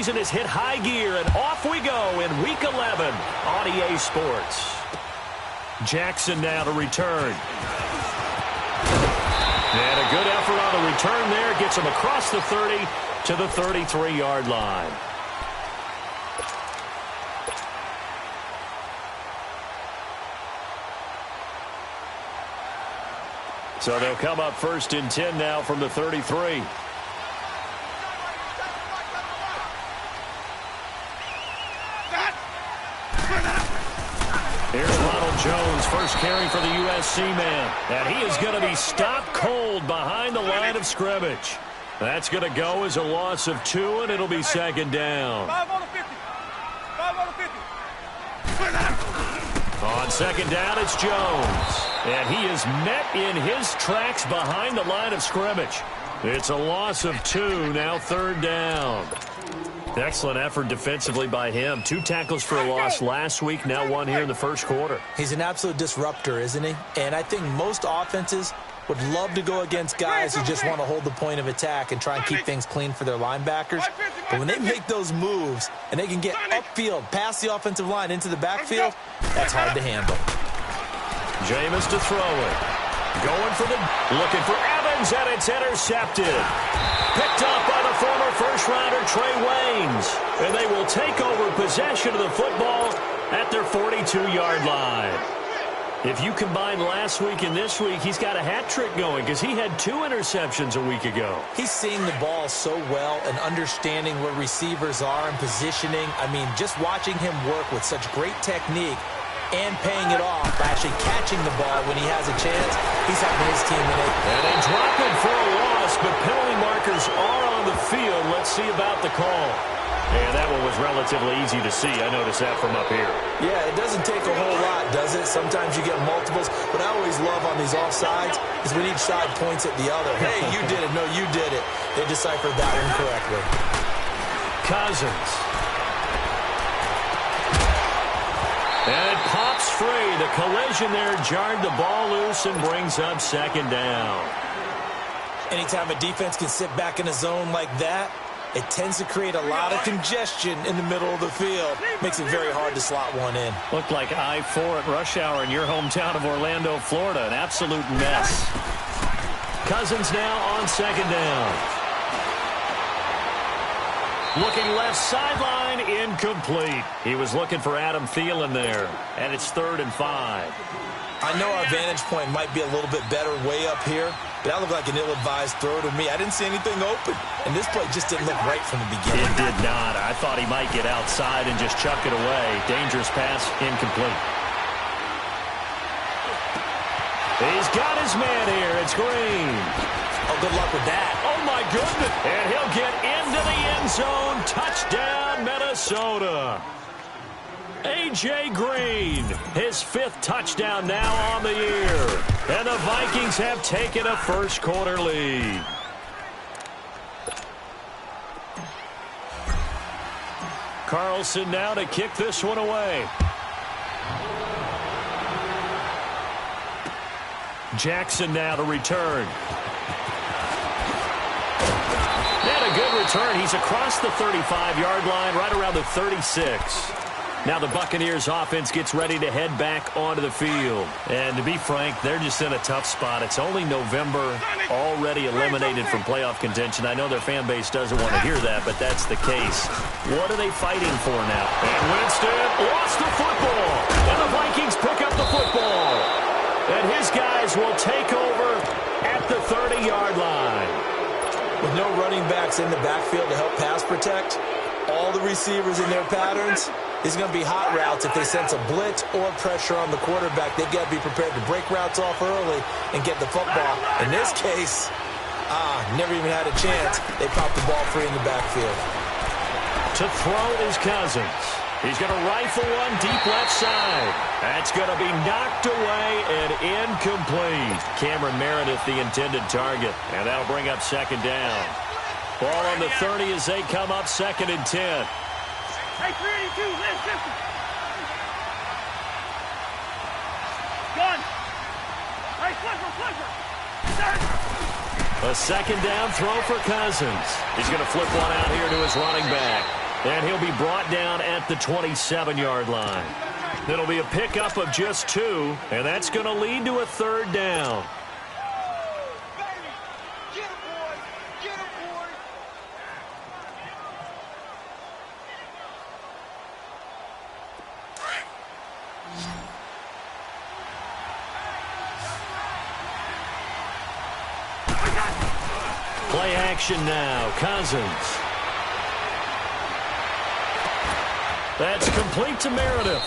season has hit high gear, and off we go in Week 11 on EA Sports. Jackson now to return. And a good effort on the return there. Gets him across the 30 to the 33-yard line. So they'll come up 1st and 10 now from the 33. Here's Ronald Jones, first carry for the USC man. And he is going to be stopped cold behind the line of scrimmage. That's going to go as a loss of 2, and it'll be 2nd down. 5 on the 50. 5 on the 50. On 2nd down, it's Jones. And he is met in his tracks behind the line of scrimmage. It's a loss of 2, now 3rd down. Excellent effort defensively by him. 2 tackles for a loss last week, now 1 here in the first quarter. He's an absolute disruptor, isn't he? And I think most offenses would love to go against guys who just want to hold the point of attack and try and keep things clean for their linebackers. But when they make those moves and they can get upfield, past the offensive line into the backfield, that's hard to handle. Jameis to throw it. Going for looking for Evans, and it's intercepted. Picked up by the former first-rounder Trey Waynes. And they will take over possession of the football at their 42-yard line. If you combine last week and this week, he's got a hat trick going because he had 2 interceptions a week ago. He's seeing the ball so well and understanding where receivers are and positioning. I mean, just watching him work with such great technique and paying it off by actually catching the ball when he has a chance, he's helping his team in it. And they drop it for a loss, but penalty markers are on the field. Let's see about the call. And that one was relatively easy to see. I noticed that from up here. Yeah, it doesn't take a whole lot, does it? Sometimes you get multiples. What I always love on these offsides is when each side points at the other. Hey, you did it. No, you did it. They deciphered that one correctly. Cousins. And it pops free. The collision there jarred the ball loose and brings up 2nd down. Anytime a defense can sit back in a zone like that, it tends to create a lot of congestion in the middle of the field. Makes it very hard to slot one in. Looked like I-4 at rush hour in your hometown of Orlando, Florida. An absolute mess. Cousins now on 2nd down. Looking left sideline, incomplete. He was looking for Adam Thielen there. And it's 3rd and 5. I know our vantage point might be a little bit better way up here, but that looked like an ill-advised throw to me. I didn't see anything open, and this play just didn't look right from the beginning. It did not. I thought he might get outside and just chuck it away. Dangerous pass, incomplete. He's got his man here. It's Green. Oh, good luck with that. Oh, my goodness. And he'll get into the end zone. Touchdown, Minnesota. A.J. Green, his 5th touchdown now on the year. And the Vikings have taken a first-quarter lead. Carlson now to kick this one away. Jackson now to return. And a good return. He's across the 35-yard line, right around the 36. Now the Buccaneers offense gets ready to head back onto the field. And to be frank, they're just in a tough spot. It's only November, already eliminated from playoff contention. I know their fan base doesn't want to hear that, but that's the case. What are they fighting for now? And Winston lost the football. And the Vikings pick up the football. And his guys will take over at the 30-yard line. With no running backs in the backfield to help pass protect, all the receivers in their patterns, it's going to be hot routes. If they sense a blitz or pressure on the quarterback, they've got to be prepared to break routes off early and get the football. In this case, never even had a chance. They popped the ball free in the backfield. To throw is Cousins. He's going to rifle one deep left side. That's going to be knocked away and incomplete. Cameron Meredith, the intended target. And that'll bring up 2nd down. Ball on the 30 as they come up 2nd and 10. Hey, 382, left 50. Gun. Hey, flipper. A 2nd down throw for Cousins. He's going to flip one out here to his running back. And he'll be brought down at the 27-yard line. It'll be a pickup of just 2, and that's going to lead to a 3rd down. Play action now. Cousins. That's complete to Meredith.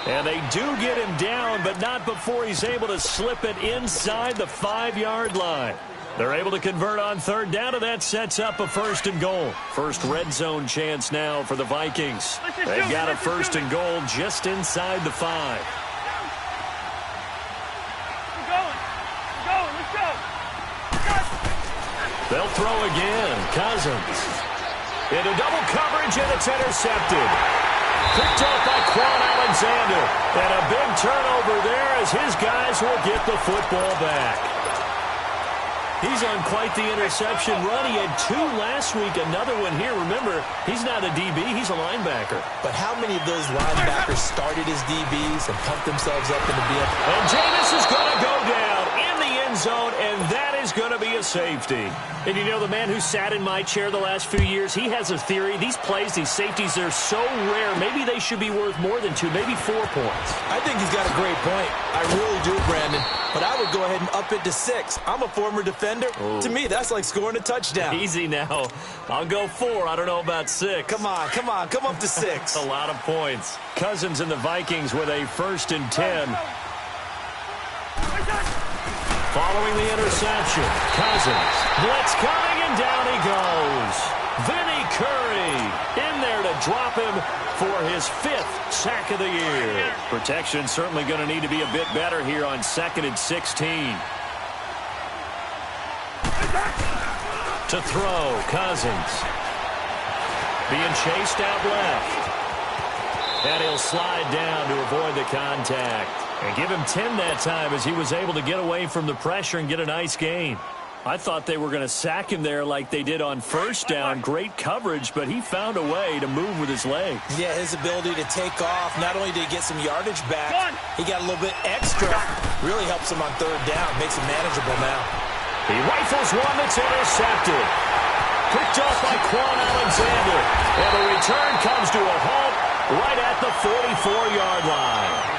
And they do get him down, but not before he's able to slip it inside the 5-yard line. They're able to convert on 3rd down, and that sets up a 1st and goal. First red zone chance now for the Vikings. They've got a 1st and goal just inside the 5. They'll throw again. Cousins. Into double coverage, and it's intercepted. Picked up by Quan Alexander. And a big turnover there as his guys will get the football back. He's on quite the interception run. He had 2 last week, another one here. Remember, he's not a DB, he's a linebacker. But how many of those linebackers started as DBs and pumped themselves up in the BF? And Jameis is going to go down in the end zone, and that is going to be a safety. And you know, the man who sat in my chair the last few years, he has a theory. These plays, these safeties, they're so rare. Maybe they should be worth more than 2, maybe 4 points. I think he's got a great point. I really do, Brandon. But I would go ahead and up it to 6. I'm a former defender. Ooh. To me, that's like scoring a touchdown. Easy now. I'll go 4. I don't know about 6. Come on. Come up to 6. A lot of points. Cousins and the Vikings with a 1st and 10. Following the interception, Cousins. Blitz coming, and down he goes. Vinny Curry in there to drop him for his 5th sack of the year. Protection certainly going to need to be a bit better here on 2nd and 16. To throw, Cousins. Being chased out left. And he'll slide down to avoid the contact. And give him 10 that time as he was able to get away from the pressure and get a nice gain. I thought they were going to sack him there like they did on 1st down. Great coverage, but he found a way to move with his legs. Yeah, his ability to take off, not only did he get some yardage back, he got a little bit extra. Really helps him on 3rd down, makes it manageable now. He rifles one that's intercepted. Picked off by Quan Alexander. And the return comes to a halt right at the 44-yard line.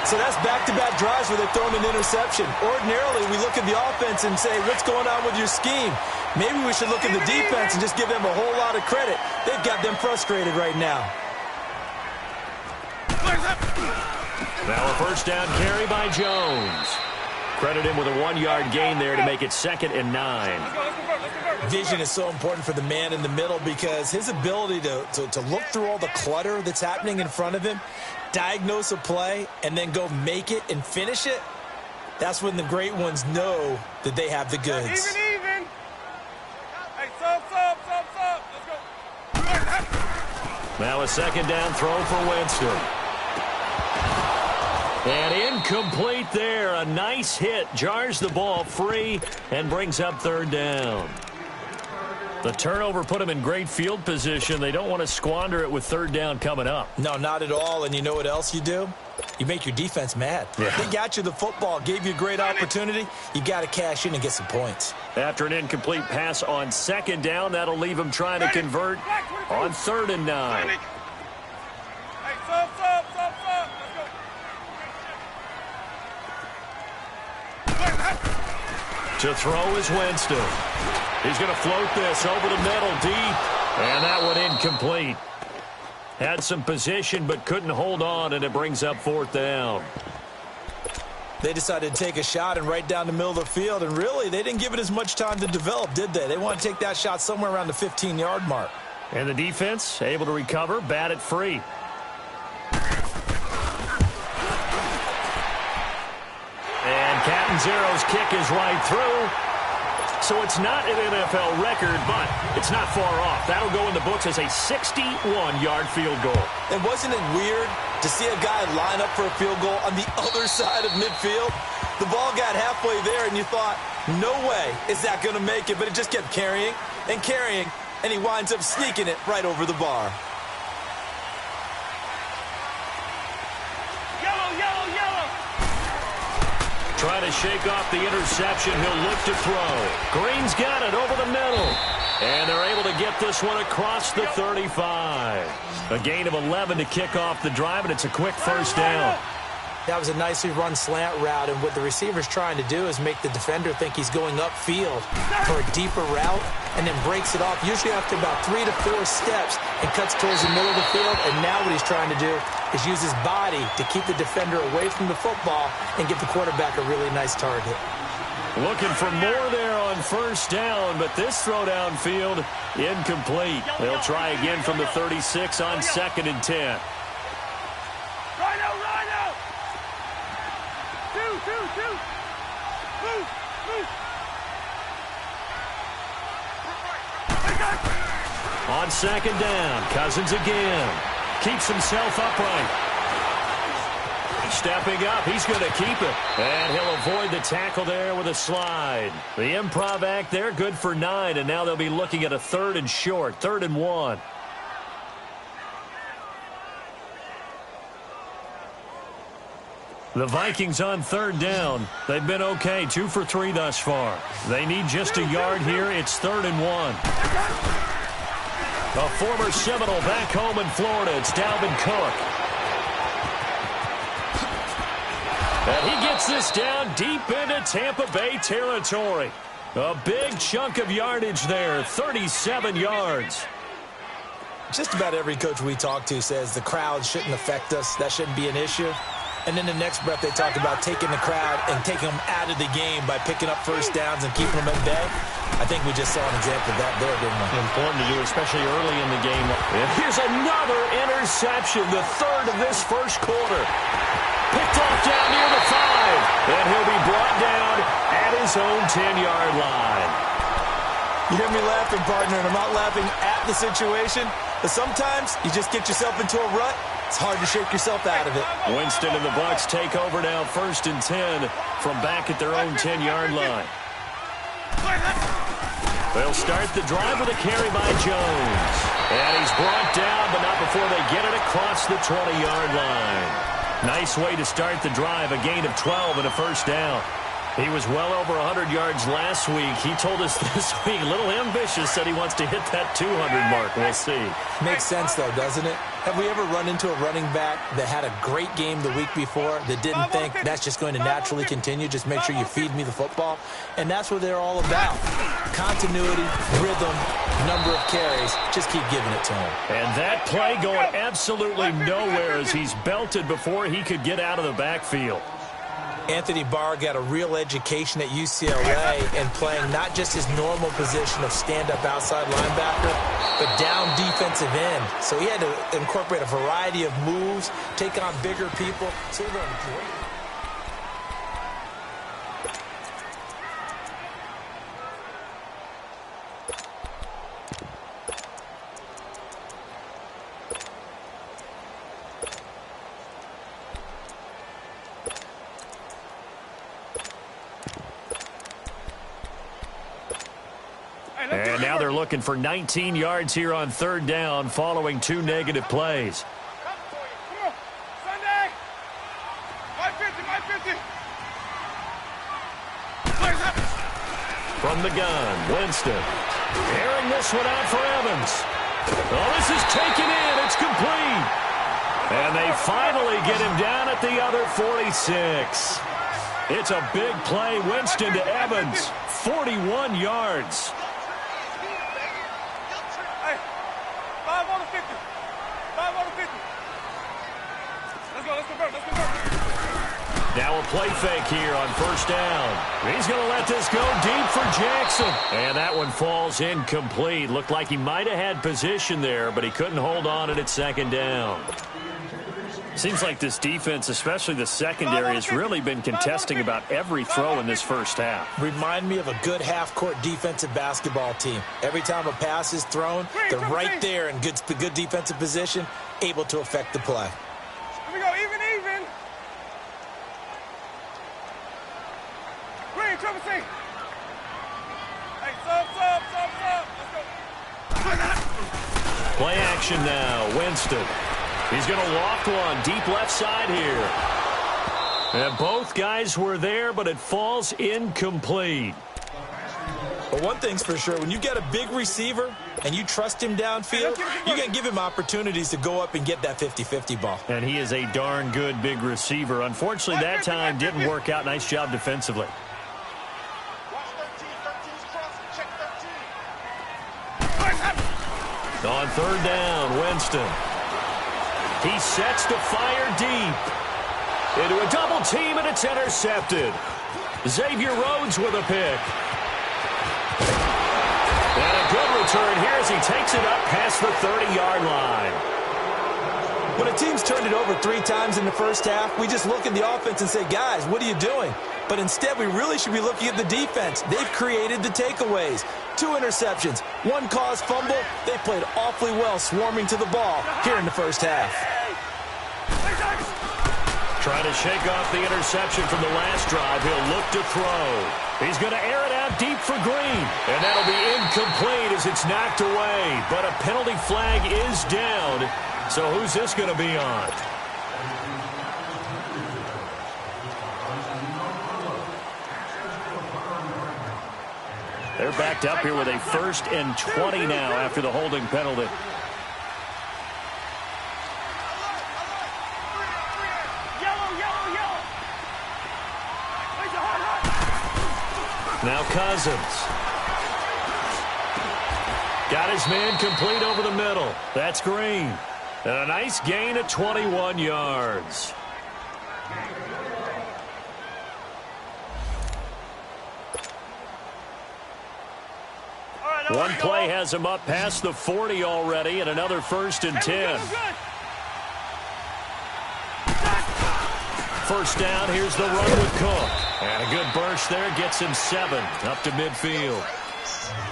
So that's back-to-back drives where they've thrown an interception. Ordinarily, we look at the offense and say, what's going on with your scheme? Maybe we should look at the defense and just give them a whole lot of credit. They've got them frustrated right now. Now a 1st down carry by Jones. Credit him with a 1-yard gain there to make it 2nd and 9. Vision is so important for the man in the middle because his ability to look through all the clutter that's happening in front of him, diagnose a play, and then go make it and finish it, that's when the great ones know that they have the goods. Even. Hey, sub. Let's go. Now a 2nd down throw for Winston. And incomplete there. A nice hit. Jars the ball free and brings up 3rd down. The turnover put them in great field position. They don't want to squander it with 3rd down coming up. No, not at all. And you know what else you do? You make your defense mad. Yeah. They got you the football, gave you a great opportunity. You got to cash in and get some points. After an incomplete pass on 2nd down, that'll leave them trying to convert on 3rd and 9. Hey, sub. To throw is Winston. He's going to float this over the middle deep. And that one incomplete. Had some position but couldn't hold on, and it brings up 4th down. They decided to take a shot and right down the middle of the field, and really they didn't give it as much time to develop, did they? They want to take that shot somewhere around the 15-yard mark. And the defense able to recover, bat it free. And Catanzaro's kick is right through. So it's not an NFL record, but it's not far off. That'll go in the books as a 61-yard field goal. And wasn't it weird to see a guy line up for a field goal on the other side of midfield? The ball got halfway there, and you thought, no way is that going to make it, but it just kept carrying and carrying, and he winds up sneaking it right over the bar. Yellow, yellow, yellow. Trying to shake off the interception. He'll look to throw. Green's got it over the middle. And they're able to get this one across the 35. A gain of 11 to kick off the drive, and it's a quick first down. That was a nicely run slant route, and what the receiver's trying to do is make the defender think he's going upfield for a deeper route, and then breaks it off, usually after about 3 to 4 steps, and cuts towards the middle of the field. And now what he's trying to do is use his body to keep the defender away from the football and give the quarterback a really nice target. Looking for more there on first down, but this throw downfield incomplete. They'll try again from the 36 on 2nd and 10. Rhino, Rhino. Two. Move. On 2nd down, Cousins again. Keeps himself upright. Stepping up, he's going to keep it. And he'll avoid the tackle there with a slide. The improv act there, good for 9, and now they'll be looking at a 3rd and short, 3rd and 1. The Vikings on 3rd down. They've been okay, 2 for 3 thus far. They need just a yard here. It's 3rd and 1. A former Seminole back home in Florida. It's Dalvin Cook. And he gets this down deep into Tampa Bay territory. A big chunk of yardage there, 37 yards. Just about every coach we talk to says the crowd shouldn't affect us. That shouldn't be an issue. And then the next breath they talk about taking the crowd and taking them out of the game by picking up first downs and keeping them at bay. I think we just saw an example of that there, didn't we? Important to do, especially early in the game. And here's another interception, the 3rd of this first quarter. Picked off down near the 5. And he'll be brought down at his own 10-yard line. You hear me laughing, partner, and I'm not laughing at the situation, but sometimes you just get yourself into a rut. It's hard to shake yourself out of it. Winston and the Bucs take over now, 1st and 10 from back at their own 10-yard line. They'll start the drive with a carry by Jones. And he's brought down, but not before they get it across the 20-yard line. Nice way to start the drive, a gain of 12 and a first down. He was well over 100 yards last week. He told us this week, a little ambitious, said he wants to hit that 200 mark. We'll see. Makes sense, though, doesn't it? Have we ever run into a running back that had a great game the week before that didn't think that's just going to naturally continue? Just make sure you feed me the football. And that's what they're all about. Continuity, rhythm, number of carries. Just keep giving it to him. And that play going absolutely nowhere as he's belted before he could get out of the backfield. Anthony Barr got a real education at UCLA and playing not just his normal position of stand-up outside linebacker, but down defensive end. So he had to incorporate a variety of moves, take on bigger people. So he learned great. And now they're looking for 19 yards here on 3rd down following 2 negative plays. Come on. Sunday. 550. From the gun, Winston. Airing this one out for Evans. Oh, this is taken in. It's complete. And they finally get him down at the other 46. It's a big play. Winston to Evans. 41 yards. 5 on the 50. 5 on the 50. Let's go. Now a play fake here on first down. He's going to let this go deep for Jackson. And that one falls incomplete. Looked like he might have had position there, but he couldn't hold on at 2nd down. Seems like this defense, especially the secondary, has really been contesting about every throw in this first half. Remind me of a good half-court defensive basketball team. Every time a pass is thrown, they're right there in good defensive position, able to affect the play. Here we go, even. Green, triple C. Hey, sub. Let's go. Play action now. Winston. He's going to loft one deep left side here. And both guys were there, but it falls incomplete. But one thing's for sure, when you get a big receiver and you trust him downfield, you're going to give him opportunities to go up and get that 50-50 ball. And he is a darn good big receiver. Unfortunately, that time didn't work out. Nice job defensively. On third down, Winston. He sets to fire deep. Into a double team, and it's intercepted. Xavier Rhodes with a pick. And a good return here as he takes it up past the 30-yard line. When a team's turned it over 3 times in the first half, we just look at the offense and say, guys, what are you doing? But instead, we really should be looking at the defense. They've created the takeaways. 2 interceptions, 1 caused fumble. They played awfully well swarming to the ball here in the first half. Trying to shake off the interception from the last drive. He'll look to throw. He's going to air it out deep for Green. And that'll be incomplete as it's knocked away. But a penalty flag is down. So who's this going to be on? They're backed up here with a 1st and 20 now after the holding penalty. Now Cousins. Got his man complete over the middle. That's Green. And a nice gain of 21 yards. One play has him up past the 40 already, and another 1st and 10. First down, here's the run with Cook. And a good burst there gets him 7 up to midfield.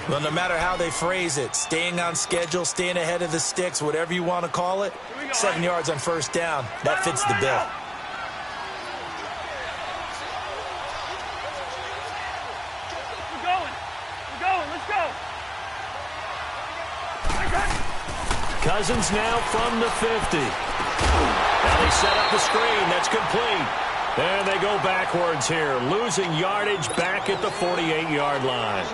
Well, no matter how they phrase it, staying on schedule, staying ahead of the sticks, whatever you want to call it, 7 yards on first down, that fits the bill. Cousins now from the 50. Now they set up the screen. That's complete. And they go backwards here, losing yardage back at the 48-yard line.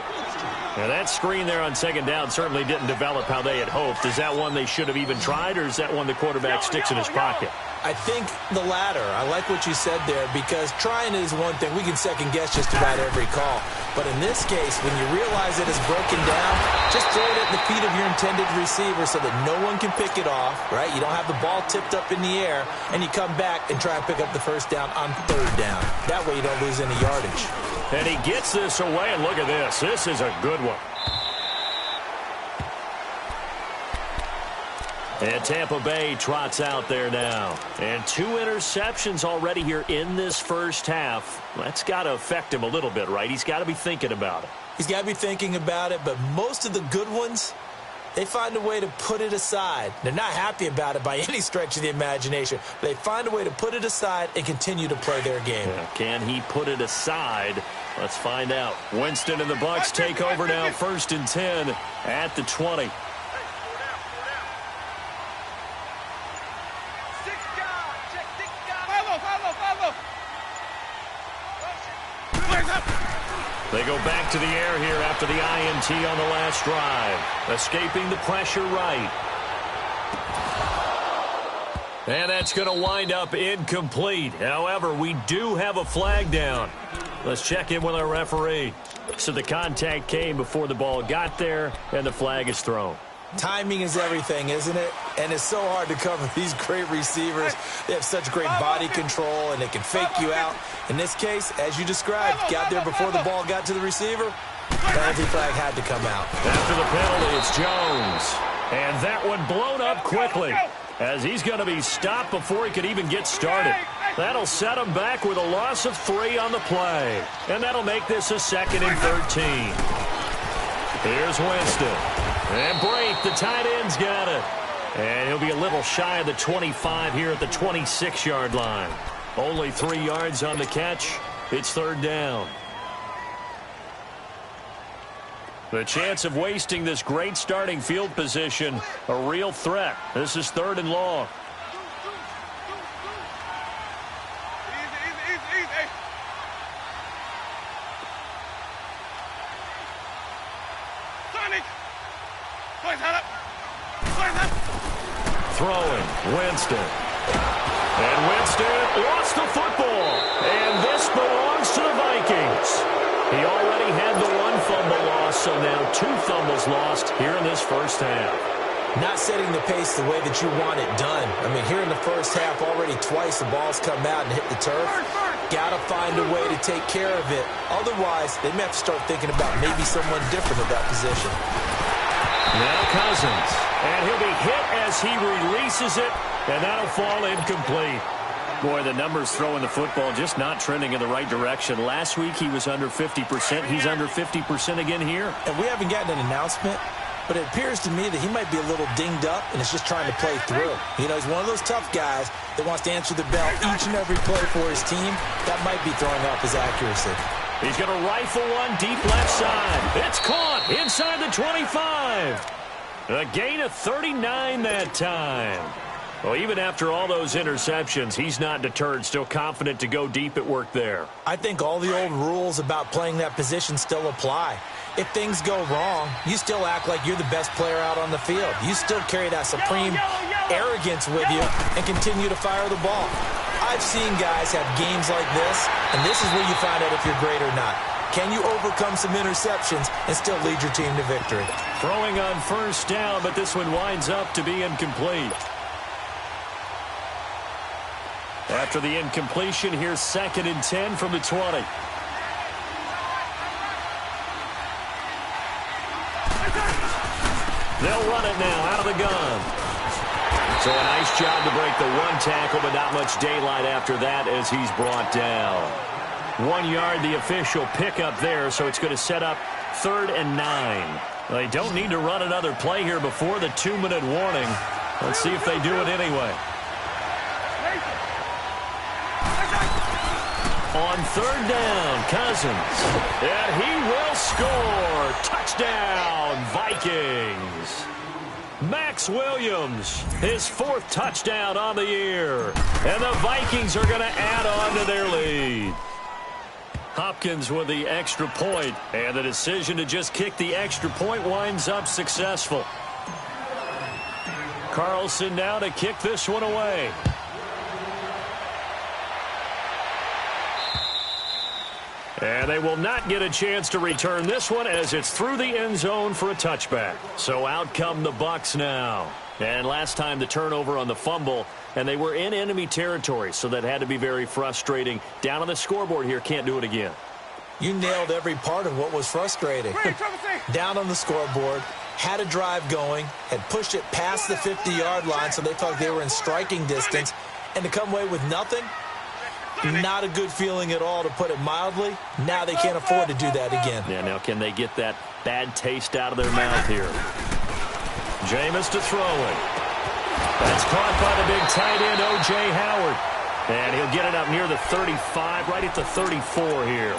Now that screen there on second down certainly didn't develop how they had hoped. Is that one they should have even tried, or is that one the quarterback sticks in his pocket? I think the latter. I like what you said there, because trying is one thing. We can second-guess just about every call. But in this case, when you realize it is broken down, just throw it at the feet of your intended receiver so that no one can pick it off, right? You don't have the ball tipped up in the air, and you come back and try and pick up the first down on third down. That way you don't lose any yardage. And he gets this away, and look at this. This is a good one. And Tampa Bay trots out there now. And 2 interceptions already here in this first half. That's got to affect him a little bit, right? He's got to be thinking about it. He's got to be thinking about it, but most of the good ones, they find a way to put it aside. They're not happy about it by any stretch of the imagination. They find a way to put it aside and continue to play their game. Yeah, can he put it aside? Let's find out. Winston and the Bucs take over now, 1st and 10 at the 20. They go back to the air here after the INT on the last drive. Escaping the pressure right. And that's going to wind up incomplete. However, we do have a flag down. Let's check in with our referee. So the contact came before the ball got there, and the flag is thrown. Timing is everything, isn't it? And it's so hard to cover these great receivers. They have such great body control, and they can fake you out. In this case, as you described, got there before the ball got to the receiver. Penalty flag had to come out. After the penalty, it's Jones. And that one blown up quickly, as he's going to be stopped before he could even get started. That'll set him back with a loss of 3 on the play. And that'll make this a 2nd and 13. Here's Winston. And break, the tight end's got it. And he'll be a little shy of the 25 here at the 26-yard line. Only 3 yards on the catch. It's 3rd down. The chance of wasting this great starting field position, a real threat. This is 3rd and long. Easy. Sonic! Boys, head up! Throwing, Winston. And Winston lost the football. And this belongs to the Vikings. He already had the 1 fumble loss, so now 2 fumbles lost here in this first half. Not setting the pace the way that you want it done. I mean, here in the first half, already twice the ball's come out and hit the turf. Got to find a way to take care of it. Otherwise, they may have to start thinking about maybe someone different at that position. Now Cousins. And he'll be hit as he releases it, and that'll fall incomplete. Boy, the numbers throwing the football just not trending in the right direction. Last week he was under 50%. He's under 50% again here. And we haven't gotten an announcement, but it appears to me that he might be a little dinged up and is just trying to play through. You know, he's one of those tough guys that wants to answer the bell each and every play for his team. That might be throwing off his accuracy. He's going to rifle one deep left side. It's caught inside the 25. A gain of 39 that time. Well, even after all those interceptions, he's not deterred, still confident to go deep at work there. I think all the old rules about playing that position still apply. If things go wrong, you still act like you're the best player out on the field. You still carry that supreme arrogance with you and continue to fire the ball. I've seen guys have games like this, and this is where you find out if you're great or not. Can you overcome some interceptions and still lead your team to victory? Throwing on first down, but this one winds up to be incomplete. After the incompletion, here's 2nd and 10 from the 20. They'll run it now out of the gun. So a nice job to break the 1 tackle, but not much daylight after that as he's brought down. 1 yard, the official pickup there, so it's going to set up 3rd and 9. They don't need to run another play here before the 2-minute warning. Let's see if they do it anyway. On 3rd down, Cousins. And he will score. Touchdown, Vikings. Max Williams, his 4th touchdown on the year. And the Vikings are going to add on to their lead. Hopkins with the extra point, and the decision to just kick the extra point winds up successful. Carlson now to kick this one away. And they will not get a chance to return this one as it's through the end zone for a touchback. So out come the Bucs now. And last time the turnover on the fumble, and they were in enemy territory, so that had to be very frustrating. Down on the scoreboard here, can't do it again. You nailed every part of what was frustrating. Down on the scoreboard, had a drive going, had pushed it past the 50-yard line so they thought they were in striking distance, and to come away with nothing, not a good feeling at all, to put it mildly. Now they can't afford to do that again. Yeah, now can they get that bad taste out of their mouth here? Jameis to throw it. That's caught by the big tight end, O.J. Howard. And he'll get it up near the 35, right at the 34 here.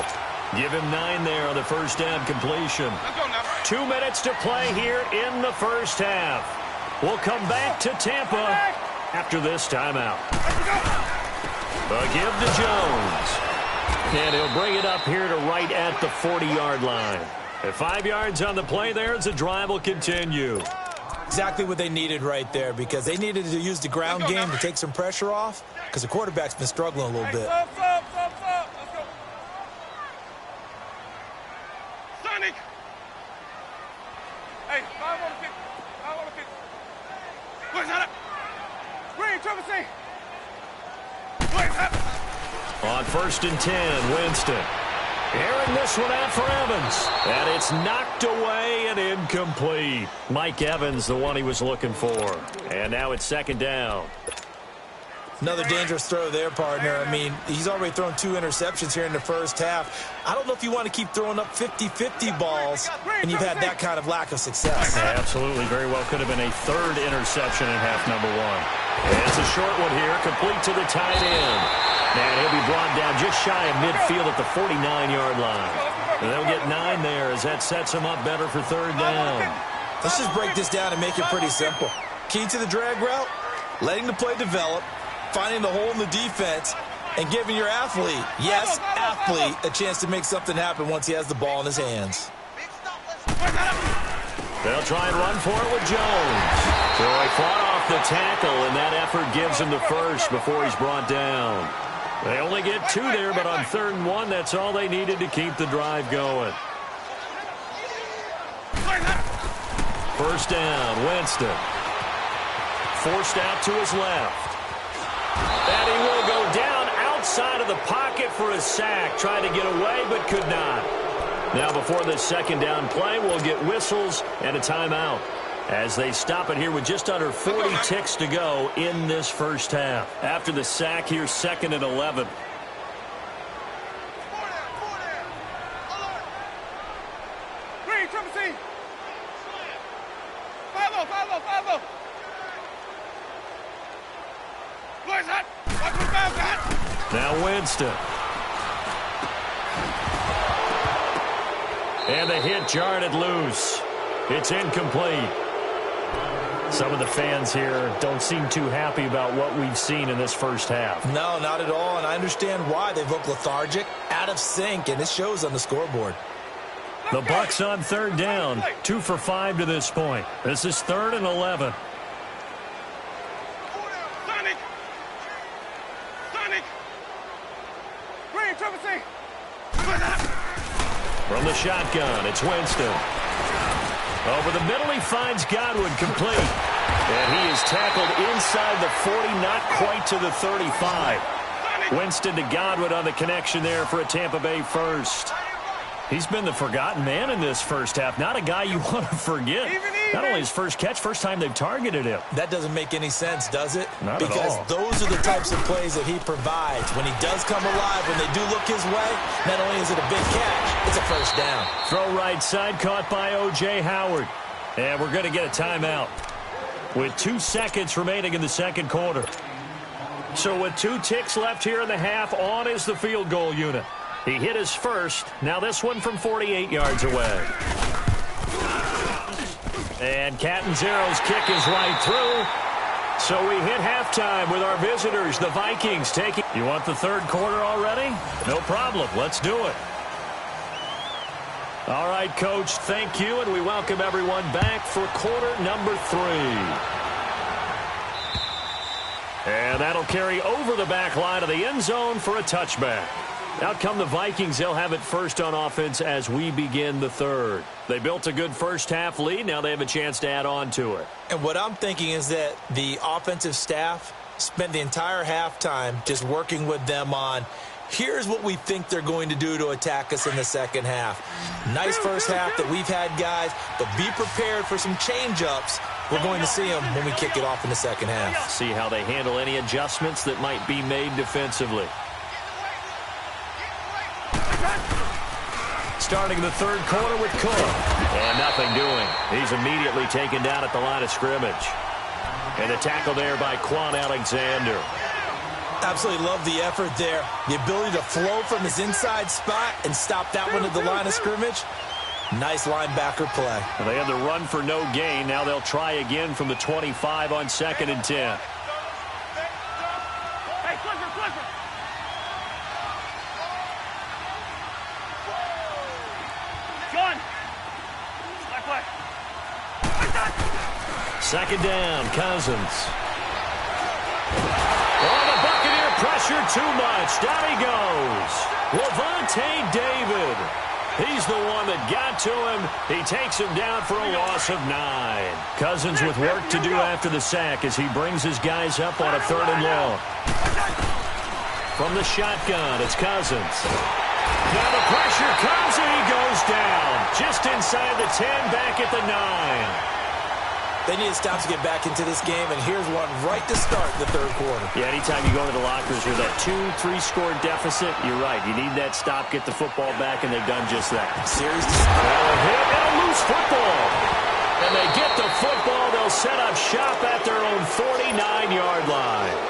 Give him 9 there on the first down completion. 2 minutes to play here in the first half. We'll come back to Tampa after this timeout. A give to Jones. And he'll bring it up here to right at the 40-yard line. At 5 yards on the play there as the drive will continue. Exactly what they needed right there, because they needed to use the ground game to take some pressure off, because the quarterback's been struggling a little bit. Let's go. Sonic! Hey, 5 on the 50. 5 on the 50. Where's that up? Green, Trevor C. On 1st and 10, Winston. Airing this one out for Evans. And it's knocked away and incomplete. Mike Evans, the one he was looking for. And now it's 2nd down. Another dangerous throw there, partner. I mean, he's already thrown 2 interceptions here in the first half. I don't know if you want to keep throwing up 50-50 balls, and you've had that kind of lack of success. Yeah, absolutely. Very well could have been a 3rd interception in half number 1. And it's a short one here, complete to the tight end. And he'll be brought down just shy of midfield at the 49-yard line. And they'll get 9 there as that sets them up better for third down. Let's just break this down and make it pretty simple. Key to the drag route, letting the play develop, finding the hole in the defense, and giving your athlete, yes, athlete, a chance to make something happen once he has the ball in his hands. They'll try and run for it with Jones. So he fought off the tackle, and that effort gives him the first before he's brought down. They only get 2 there, but on 3rd and 1, that's all they needed to keep the drive going. First down, Winston. Forced out to his left. And he will go down outside of the pocket for a sack. Tried to get away, but could not. Now before this second down play, we'll get whistles and a timeout as they stop it here with just under 40 ticks to go in this first half. After the sack, here's 2nd and 11. Green, triple C. 5-0, 5-0, 5-0. Boys hot. Watch the foul, God. Now Winston. And the hit jarred it loose. It's incomplete. Some of the fans here don't seem too happy about what we've seen in this first half. No, not at all, and I understand why. They look lethargic, out of sync, and it shows on the scoreboard. The Bucks on 3rd down, 2 for 5 to this point. This is 3rd and 11. Sonic. Sonic. Green, triple C. From the shotgun, it's Winston. Over the middle, he finds Godwin complete. And he is tackled inside the 40, not quite to the 35. Winston to Godwin on the connection there for a Tampa Bay first. He's been the forgotten man in this first half. Not a guy you want to forget. Not only his first catch, first time they've targeted him. That doesn't make any sense, does it? Not at all. Because those are the types of plays that he provides. When he does come alive, when they do look his way, not only is it a big catch, it's a first down. Throw right side, caught by O.J. Howard. And we're going to get a timeout with 2 seconds remaining in the second quarter. So with 2 ticks left here in the half, on is the field goal unit. He hit his first. Now this one from 48 yards away. And Catanzaro's kick is right through. So we hit halftime with our visitors, the Vikings, taking... You want the third quarter already? No problem. Let's do it. All right, Coach, thank you, and we welcome everyone back for quarter number 3. And that'll carry over the back line of the end zone for a touchback. Out come the Vikings. They'll have it first on offense as we begin the third. They built a good first half lead. Now they have a chance to add on to it. And what I'm thinking is that the offensive staff spent the entire halftime just working with them on, here's what we think they're going to do to attack us in the second half. Nice first half that we've had, guys, but be prepared for some change-ups. We're going to see them when we kick it off in the second half. See how they handle any adjustments that might be made defensively. Starting the third quarter with Cook. And nothing doing. He's immediately taken down at the line of scrimmage. And a tackle there by Quan Alexander. Absolutely love the effort there. The ability to flow from his inside spot and stop that one at the line of scrimmage. Nice linebacker play. Well, they had the run for no gain. Now they'll try again from the 25 on 2nd and 10. Second down, Cousins. Oh, the Buccaneer pressure too much. Down he goes. Lavonte David. He's the one that got to him. He takes him down for a loss of 9. Cousins with work to do after the sack as he brings his guys up on a 3rd and long. From the shotgun, it's Cousins. Now the pressure comes and he goes down. Just inside the 10, back at the 9. They need to stop to get back into this game, and here's one right to start the third quarter. Yeah, anytime you go into the lockers with that 2-3 score deficit, you're right. You need that stop, get the football back, and they've done just that. Series to hit and a loose football. And they get the football. They'll set up shop at their own 49-yard line.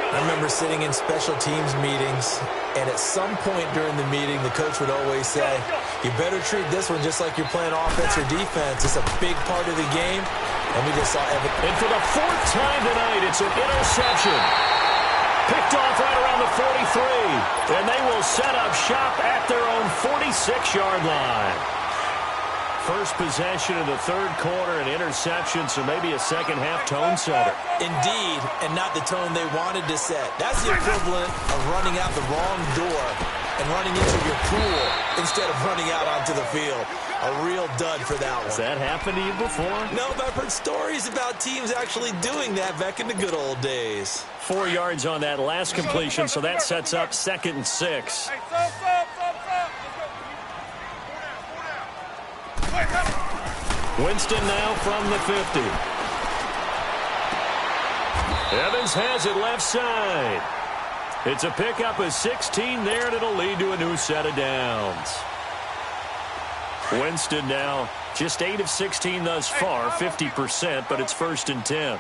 I remember sitting in special teams meetings, and at some point during the meeting, the coach would always say, you better treat this one just like you're playing offense or defense. It's a big part of the game, and we just saw evidence. And for the fourth time tonight, it's an interception. Picked off right around the 43, and they will set up shop at their own 46-yard line. First possession of the third quarter, an interception, so maybe a second-half tone setter. Indeed, and not the tone they wanted to set. That's the equivalent of running out the wrong door and running into your pool instead of running out onto the field. A real dud for that one. Has that happened to you before? No, but I've heard stories about teams actually doing that back in the good old days. 4 yards on that last completion, so that sets up 2nd and 6. Winston now from the 50. Evans has it left side. It's a pickup of 16 there, and it'll lead to a new set of downs. Winston now just 8 of 16 thus far, 50%, but it's 1st and 10.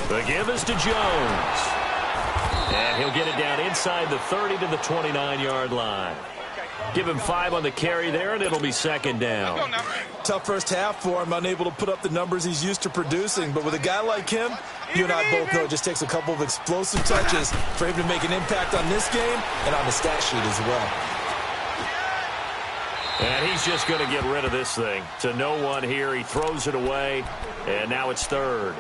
The give is to Jones. And he'll get it down inside the 30 to the 29-yard line. Give him 5 on the carry there, and it'll be 2nd down. Tough first half for him, unable to put up the numbers he's used to producing. But with a guy like him, you and I both know it just takes a couple of explosive touches for him to make an impact on this game and on the stat sheet as well. And he's just going to get rid of this thing. To no one here. He throws it away, and now it's 3rd.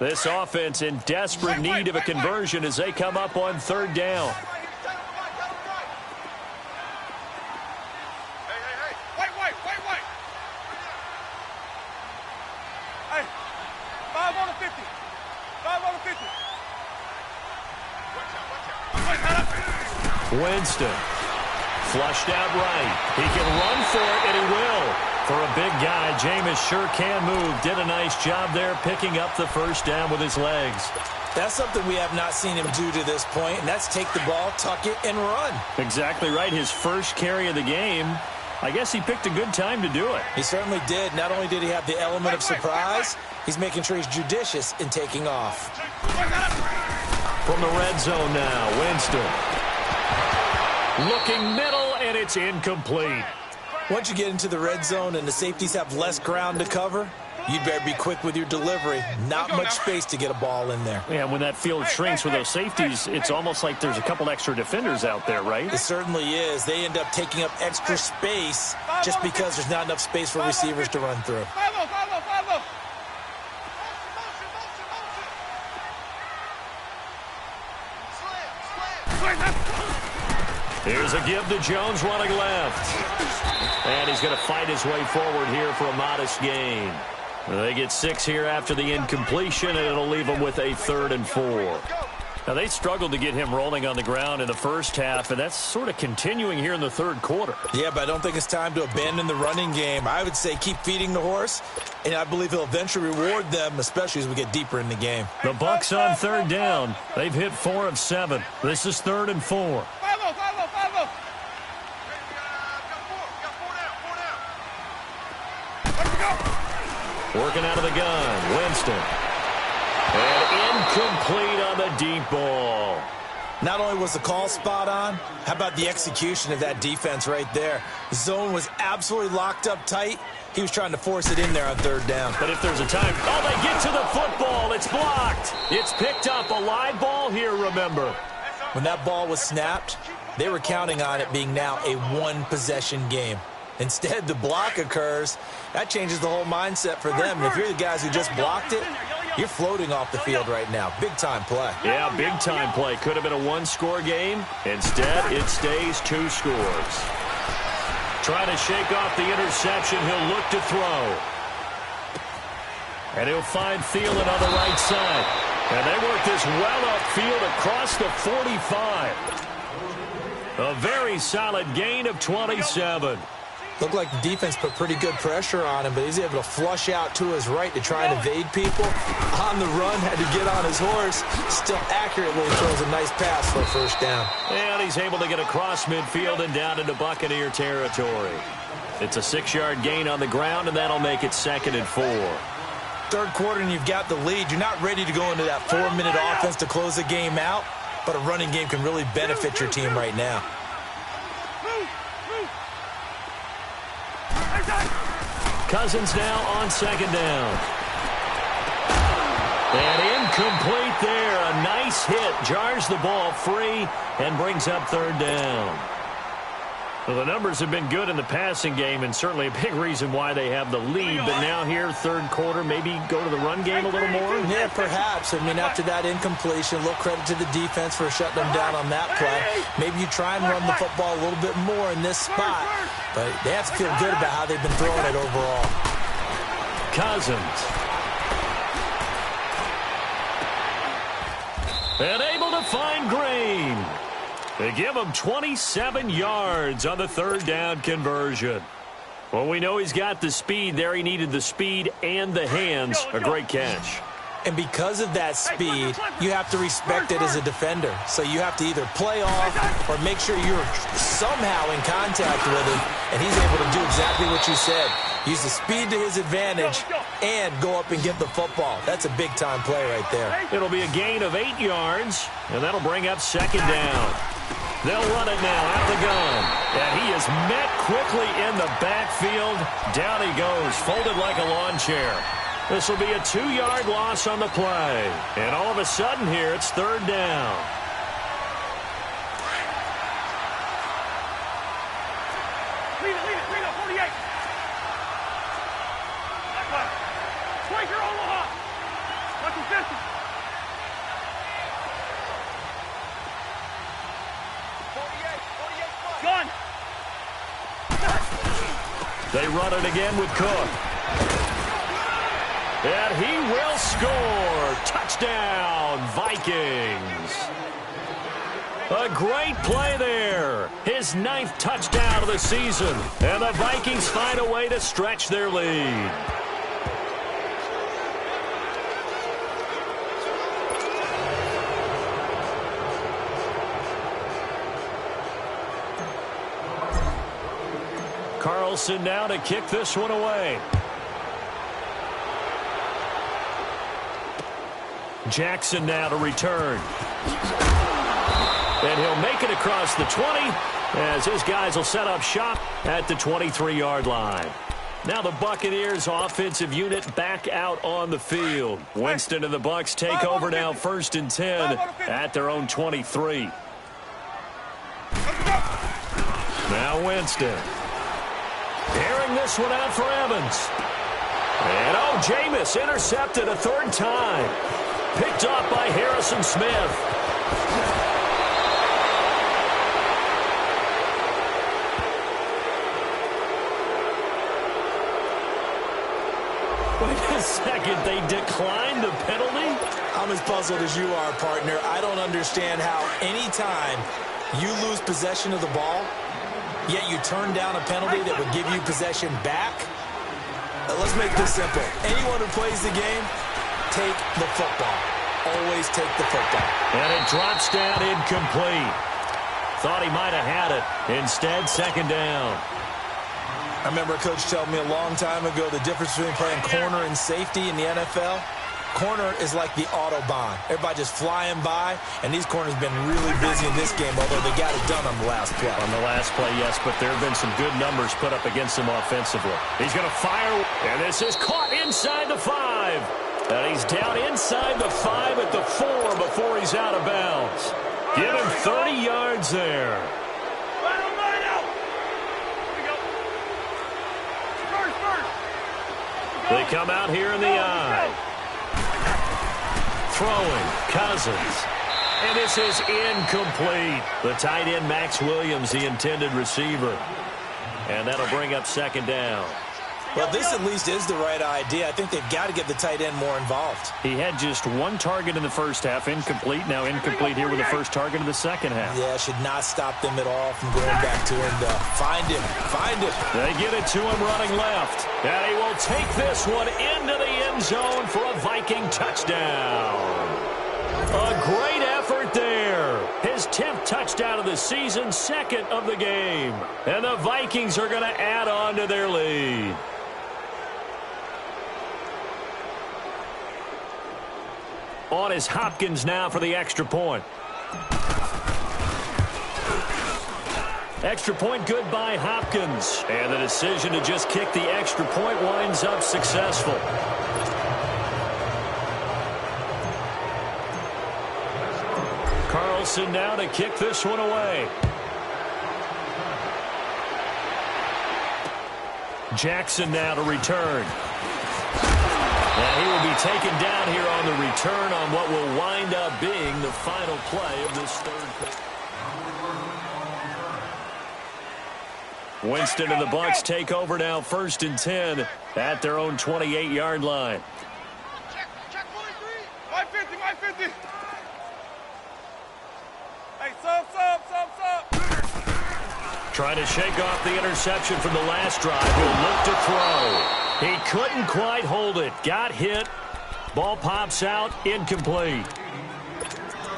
This offense in desperate need of a conversion as they come up on 3rd down. Hey, 5 on the 50. 5 on the 50. Winston flushed out right. He can run for it, and he will. For a big guy, Jameis sure can move. Did a nice job there picking up the 1st down with his legs. That's something we have not seen him do to this point, and that's take the ball, tuck it, and run. Exactly right. His first carry of the game. I guess he picked a good time to do it. He certainly did. Not only did he have the element of surprise, he's making sure he's judicious in taking off. From the red zone now, Winston. Looking middle, and it's incomplete. Once you get into the red zone and the safeties have less ground to cover, you'd better be quick with your delivery. Not much space to get a ball in there. Yeah, when that field shrinks with those safeties, it's almost like there's a couple extra defenders out there, right? It certainly is. They end up taking up extra space just because there's not enough space for receivers to run through. Here's a give to Jones running left. And he's going to fight his way forward here for a modest gain. They get 6 here after the incompletion, and it'll leave them with a 3rd and 4. Now, they struggled to get him rolling on the ground in the first half, and that's sort of continuing here in the 3rd quarter. Yeah, but I don't think it's time to abandon the running game. I would say keep feeding the horse, and I believe he'll eventually reward them, especially as we get deeper in the game. The Bucks on 3rd down. They've hit 4 of 7. This is 3rd and 4. Working out of the gun, Winston. And incomplete on the deep ball. Not only was the call spot on, how about the execution of that defense right there? The zone was absolutely locked up tight. He was trying to force it in there on 3rd down. But if there's a time, oh, they get to the football. It's blocked. It's picked up. A live ball here, remember. When that ball was snapped, they were counting on it being now a 1-possession game. Instead, the block occurs. That changes the whole mindset for them. And if you're the guys who just blocked it, you're floating off the field right now. Big-time play. Yeah, big-time play. Could have been a 1-score game. Instead, it stays 2 scores. Trying to shake off the interception. He'll look to throw. And he'll find Thielen on the right side. And they work this well upfield across the 45. A very solid gain of 27. Looked like the defense put pretty good pressure on him, but he's able to flush out to his right to try and evade people. On the run, had to get on his horse. Still accurately throws a nice pass for a first down. And he's able to get across midfield and down into Buccaneer territory. It's a 6-yard gain on the ground, and that'll make it 2nd and 4. Third quarter, and you've got the lead. You're not ready to go into that 4-minute offense to close the game out, but a running game can really benefit your team right now. Cousins now on 2nd down. And incomplete there. A nice hit. Jars the ball free and brings up 3rd down. Well, the numbers have been good in the passing game, and certainly a big reason why they have the lead. But now here, 3rd quarter, maybe go to the run game a little more? Yeah, perhaps. I mean, after that incompletion, a little credit to the defense for shutting them down on that play. Maybe you try and run the football a little bit more in this spot. But they have to feel good about how they've been throwing it overall. Cousins. And able to find Green. They give him 27 yards on the 3rd down conversion. Well, we know he's got the speed there. He needed the speed and the hands. A great catch. And because of that speed, you have to respect it as a defender. So you have to either play off or make sure you're somehow in contact with him, and he's able to do exactly what you said. Use the speed to his advantage and go up and get the football. That's a big-time play right there. It'll be a gain of 8 yards, and that'll bring up 2nd down. They'll run it now out the gun. And he is met quickly in the backfield. Down he goes, folded like a lawn chair. This will be a 2-yard loss on the play. And all of a sudden here, it's 3rd down. Lead it, 48. Quaker Omaha. Lucky 50. 48. Gun. They run it again with Cook. And he will score. Touchdown, Vikings. A great play there. His 9th touchdown of the season. And the Vikings find a way to stretch their lead. Carlson now to kick this one away. Jackson now to return. And he'll make it across the 20 as his guys will set up shop at the 23-yard line. Now the Buccaneers offensive unit back out on the field. Winston and the Bucs take over now 1st and 10 at their own 23. Now Winston. Airing this one out for Evans. And Jameis intercepted a 3rd time. Picked off by Harrison Smith. Wait a second, they declined the penalty? I'm as puzzled as you are, partner. I don't understand how any time you lose possession of the ball, yet you turn down a penalty that would give you possession back. Let's make this simple. Anyone who plays the game, take the football. Always take the football. And it drops down incomplete. Thought he might have had it. Instead, 2nd down. I remember a coach telling me a long time ago the difference between playing corner and safety in the NFL. Corner is like the Autobahn. Everybody just flying by, and these corners have been really busy in this game, although they got it done on the last play. On the last play, yes, but there have been some good numbers put up against him offensively. He's going to fire, and this is caught inside the 5. And he's down inside the 5 at the 4 before he's out of bounds. Give him 30 yards there. They come out here in the eye. Throwing, Cousins. And this is incomplete. The tight end, Max Williams, the intended receiver. And that'll bring up 2nd down. Well, this at least is the right idea. I think they've got to get the tight end more involved. He had just one target in the first half, incomplete. Now incomplete here with the first target of the second half. Yeah, should not stop them at all from going back to him. Find him. Find him. They get it to him running left. And he will take this one into the end zone for a Viking touchdown. A great effort there. His 10th touchdown of the season, second of the game. And the Vikings are going to add on to their lead. On is Hopkins now for the extra point. Extra point good by Hopkins. And the decision to just kick the extra point winds up successful. Carlson now to kick this one away. Jackson now to return. And he will be taken down here on the return on what will wind up being the final play of this third quarter. Winston and the Bucs take over now, 1st and 10 at their own 28-yard line. Check 43. 550. Hey, sub. Trying to shake off the interception from the last drive. He'll look to throw. He couldn't quite hold it. Got hit. Ball pops out. Incomplete.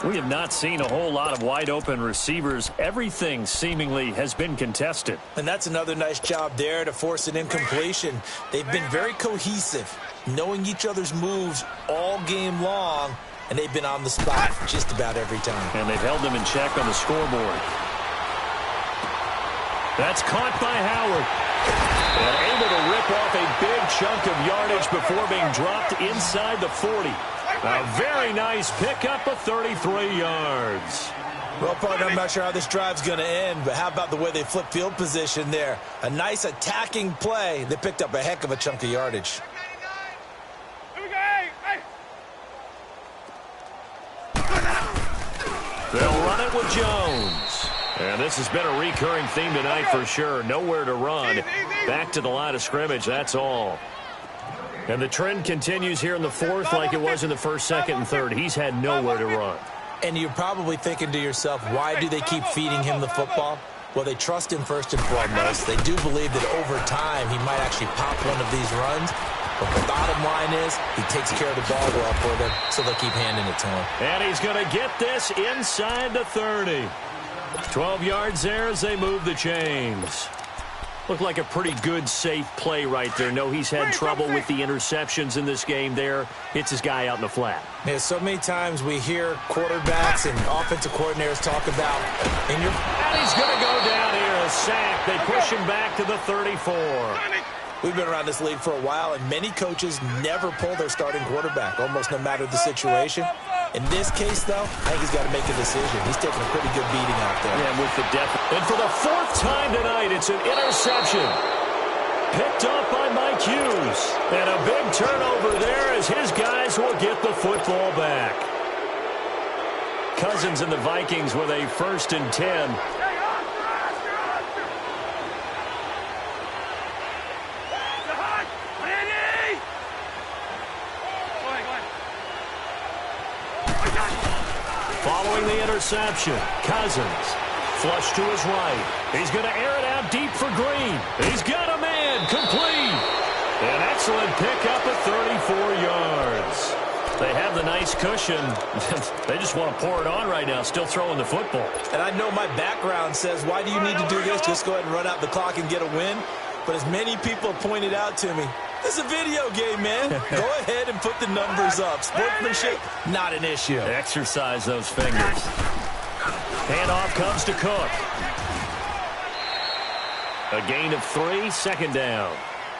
We have not seen a whole lot of wide-open receivers. Everything seemingly has been contested. And that's another nice job there to force an incompletion. They've been very cohesive, knowing each other's moves all game long, and they've been on the spot just about every time. And they've held them in check on the scoreboard. That's caught by Howard. And able to rip off a big chunk of yardage before being dropped inside the 40. A very nice pickup of 33 yards. Well, partner, I'm not sure how this drive's going to end, but how about the way they flip field position there? A nice attacking play. They picked up a heck of a chunk of yardage. Here we go. Hey. They'll run it with Jones. And this has been a recurring theme tonight for sure. Nowhere to run. Back to the line of scrimmage, that's all. And the trend continues here in the fourth like it was in the first, second, and third. He's had nowhere to run. And you're probably thinking to yourself, why do they keep feeding him the football? Well, they trust him first and foremost. They do believe that over time he might actually pop one of these runs. But the bottom line is he takes care of the ball well for them, so they'll keep handing it to him. And he's going to get this inside the 30. 12 yards there as they move the chains. Looked like a pretty good, safe play right there. No, he's had trouble with the interceptions in this game there. Hits his guy out in the flat. Yeah, so many times we hear quarterbacks and offensive coordinators talk about And he's going to go down here, a sack. They push him back to the 34. We've been around this league for a while, and many coaches never pull their starting quarterback, almost no matter the situation. In this case, though, I think he's got to make a decision. He's taking a pretty good beating out there. Yeah, with the depth. And for the 4th time tonight, it's an interception. Picked up by Mike Hughes. And a big turnover there as his guys will get the football back. Cousins and the Vikings with a 1st and 10. Following the interception, Cousins flush to his right. He's going to air it out deep for Green. He's got a man, complete. An excellent pickup of 34 yards. They have the nice cushion. They just want to pour it on right now, still throwing the football. And I know my background says, why do you need to do this? Just go ahead and run out the clock and get a win. But as many people have pointed out to me, this is a video game, man. Go ahead and put the numbers up. Sportsmanship, not an issue. Exercise those fingers. Handoff comes to Cook. A gain of 3, 2nd down.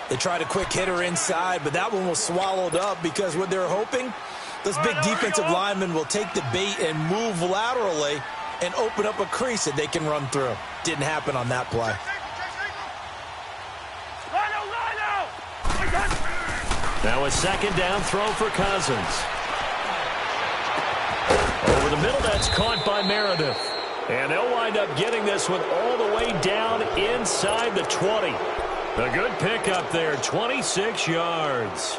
They tried a quick hitter inside, but that one was swallowed up because what they're hoping, those big defensive linemen will take the bait and move laterally and open up a crease that they can run through. Didn't happen on that play. Now a 2nd down throw for Cousins. Over the middle, that's caught by Meredith. And they'll wind up getting this one all the way down inside the 20. A good pickup there, 26 yards.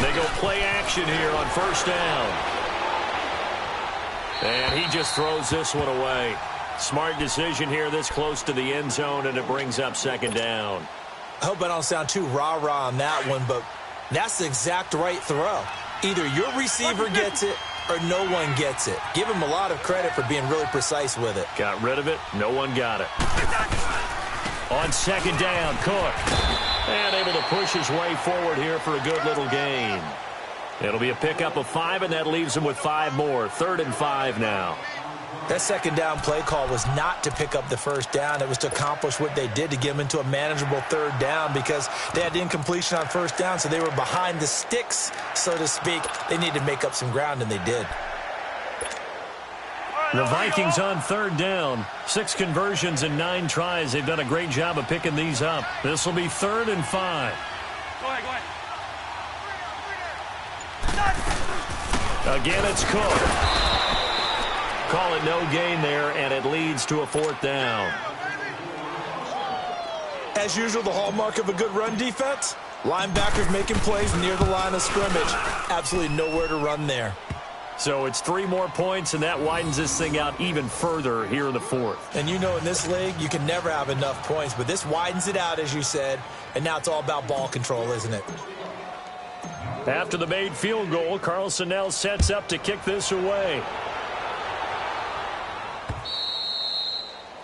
They go play action here on first down. And he just throws this one away. Smart decision here this close to the end zone, and it brings up second down. I hope I don't sound too rah-rah on that one, but that's the exact right throw. Either your receiver gets it or no one gets it. Give him a lot of credit for being really precise with it. Got rid of it. No one got it. On second down, Cook. And able to push his way forward here for a good little gain. It'll be a pickup of 5, and that leaves him with 5 more. 3rd and 5 now. That second down play call was not to pick up the first down. It was to accomplish what they did to get them into a manageable 3rd down because they had incompletion on first down, so they were behind the sticks, so to speak. They needed to make up some ground, and they did. The Vikings on 3rd down. 6 conversions and 9 tries. They've done a great job of picking these up. This will be 3rd and 5. Go ahead. Again, it's Cook. Call it no gain there, and it leads to a 4th down. As usual, the hallmark of a good run defense, linebackers making plays near the line of scrimmage. Absolutely nowhere to run there. So it's 3 more points, and that widens this thing out even further here in the 4th. And you know in this league, you can never have enough points, but this widens it out, as you said, and now it's all about ball control, isn't it? After the made field goal, Carlson now sets up to kick this away.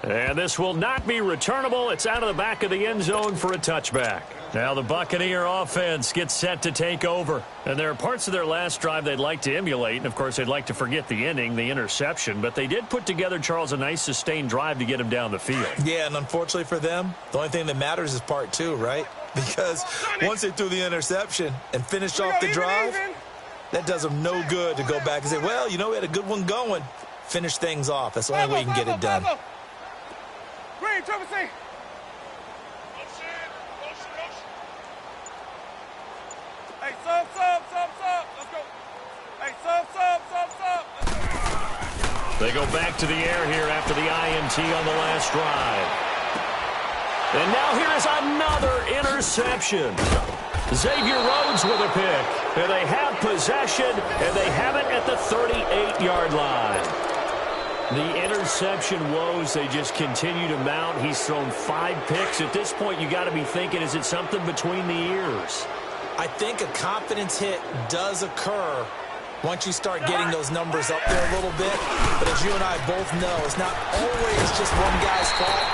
And this will not be returnable. It's out of the back of the end zone for a touchback. Now the Buccaneer offense gets set to take over. And there are parts of their last drive they'd like to emulate. And, of course, they'd like to forget the ending, the interception. But they did put together, Charles, a nice sustained drive to get him down the field. Yeah, and unfortunately for them, the only thing that matters is part 2, right? Because once they threw the interception and finished off the drive, that does them no good to go back and say, well, you know, we had a good one going. Finish things off. That's the only way you can get it done. Green, Trevor, say. Hey, sub. Let's go. Hey, sub. They go back to the air here after the INT on the last drive. And now here's another interception. Xavier Rhodes with a pick. And they have possession, and they have it at the 38-yard line. The interception woes, they just continue to mount. He's thrown 5 picks. At this point, you got to be thinking, is it something between the ears? I think a confidence hit does occur once you start getting those numbers up there a little bit. But as you and I both know, it's not always just one guy's fault.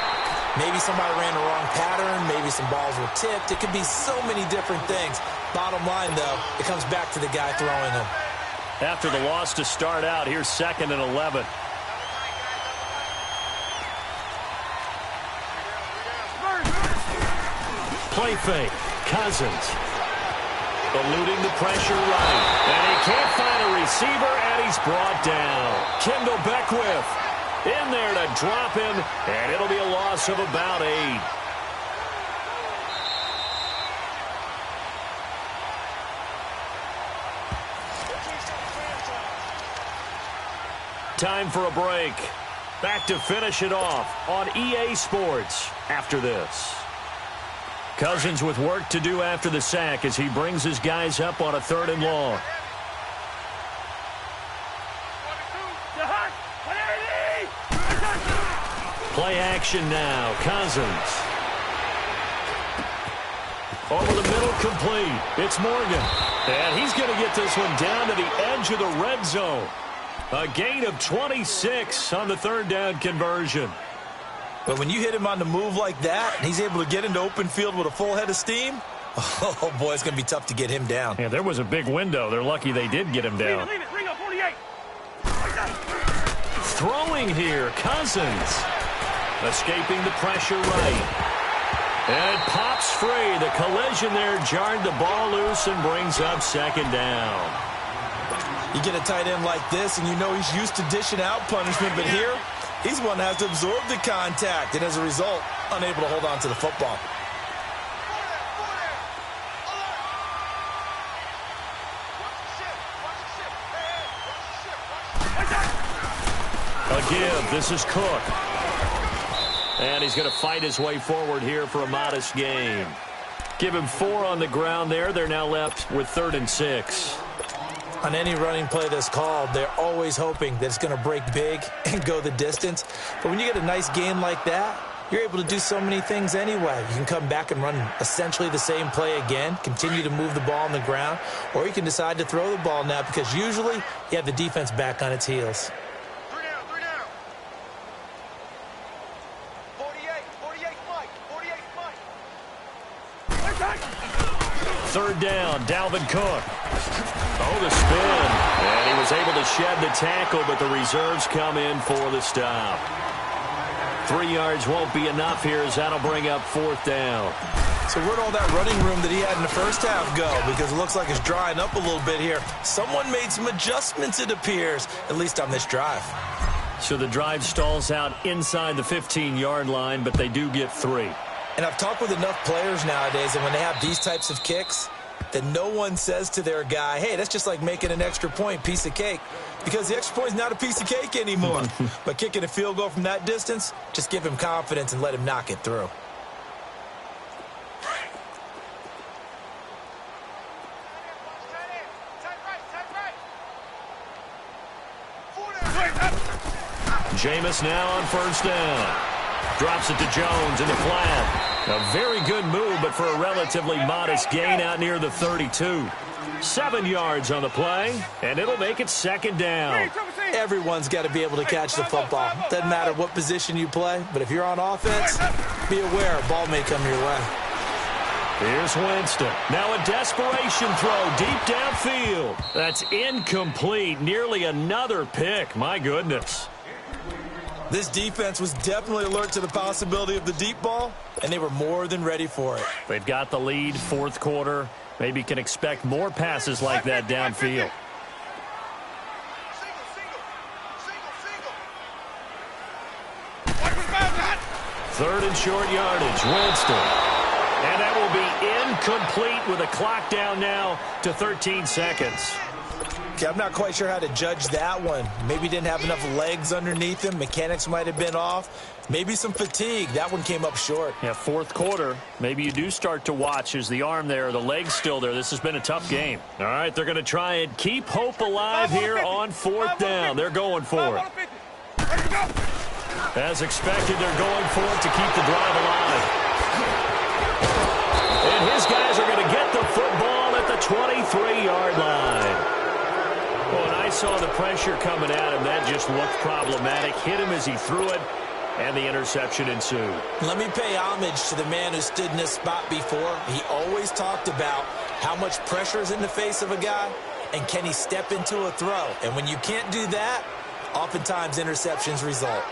Maybe somebody ran the wrong pattern. Maybe some balls were tipped. It could be so many different things. Bottom line, though, it comes back to the guy throwing them. After the loss to start out, here's 2nd and 11. Play fake. Cousins. Eluding the pressure right. And he can't find a receiver, and he's brought down. Kendall Beckwith in there to drop him, and it'll be a loss of about 8. Time for a break. Back to finish it off on EA Sports after this. Cousins with work to do after the sack as he brings his guys up on a 3rd and long. Play action now. Cousins. Over the middle, complete. It's Morgan. And he's going to get this one down to the edge of the red zone. A gain of 26 on the 3rd down conversion. But when you hit him on the move like that, and he's able to get into open field with a full head of steam, oh, boy, it's going to be tough to get him down. Yeah, there was a big window. They're lucky they did get him down. Leave it. Ring up 48. Throwing here, Cousins. Escaping the pressure right. And it pops free. The collision there jarred the ball loose and brings up 2nd down. You get a tight end like this, and you know he's used to dishing out punishment, but here, he's one that has to absorb the contact, and as a result, unable to hold on to the football. A give. This is Cook. And he's going to fight his way forward here for a modest gain. Give him 4 on the ground there. They're now left with 3rd and 6. On any running play that's called, they're always hoping that it's going to break big and go the distance. But when you get a nice gain like that, you're able to do so many things anyway. You can come back and run essentially the same play again, continue to move the ball on the ground, or you can decide to throw the ball now because usually you have the defense back on its heels. 3 down. 48, Mike. 3rd down, Dalvin Cook. Oh, the spin. And he was able to shed the tackle, but the reserves come in for the stop. 3 yards won't be enough here as that'll bring up 4th down. So where'd all that running room that he had in the first half go? Because it looks like it's drying up a little bit here. Someone made some adjustments, it appears, at least on this drive. So the drive stalls out inside the 15-yard line, but they do get 3. And I've talked with enough players nowadays, and when they have these types of kicks, that no one says to their guy, hey, that's just like making an extra point, piece of cake. Because the extra point is not a piece of cake anymore. But kicking a field goal from that distance, just give him confidence and let him knock it through. Jameis now on 1st down. Drops it to Jones in the flat. A very good move, but for a relatively modest gain out near the 32. 7 yards on the play, and it'll make it 2nd down. Everyone's got to be able to catch the football. Doesn't matter what position you play, but if you're on offense, be aware a ball may come your way. Here's Winston. Now a desperation throw deep downfield. That's incomplete. Nearly another pick. My goodness. This defense was definitely alert to the possibility of the deep ball, and they were more than ready for it. They've got the lead, 4th quarter. Maybe can expect more passes like that downfield. Third and short yardage, Winston. And that will be incomplete with a clock down now to 13 seconds. Okay, I'm not quite sure how to judge that one. Maybe didn't have enough legs underneath him. Mechanics might have been off. Maybe some fatigue. That one came up short. Yeah, 4th quarter. Maybe you do start to watch as the arm there, the leg's still there. This has been a tough game. All right, they're going to try and keep hope alive here on 4th down. They're going for it. As expected, they're going for it to keep the drive alive. And his guys are going to get the football at the 23-yard line. When I saw the pressure coming at him, that just looked problematic. Hit him as he threw it, and the interception ensued. Let me pay homage to the man who stood in this spot before. He always talked about how much pressure is in the face of a guy, and can he step into a throw. And when you can't do that, oftentimes interceptions result.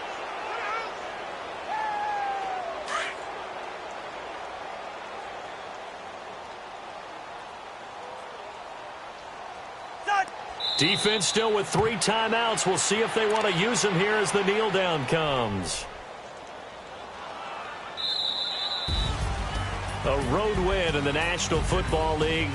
Defense still with 3 timeouts. We'll see if they want to use them here as the kneel down comes. A road win in the National Football League.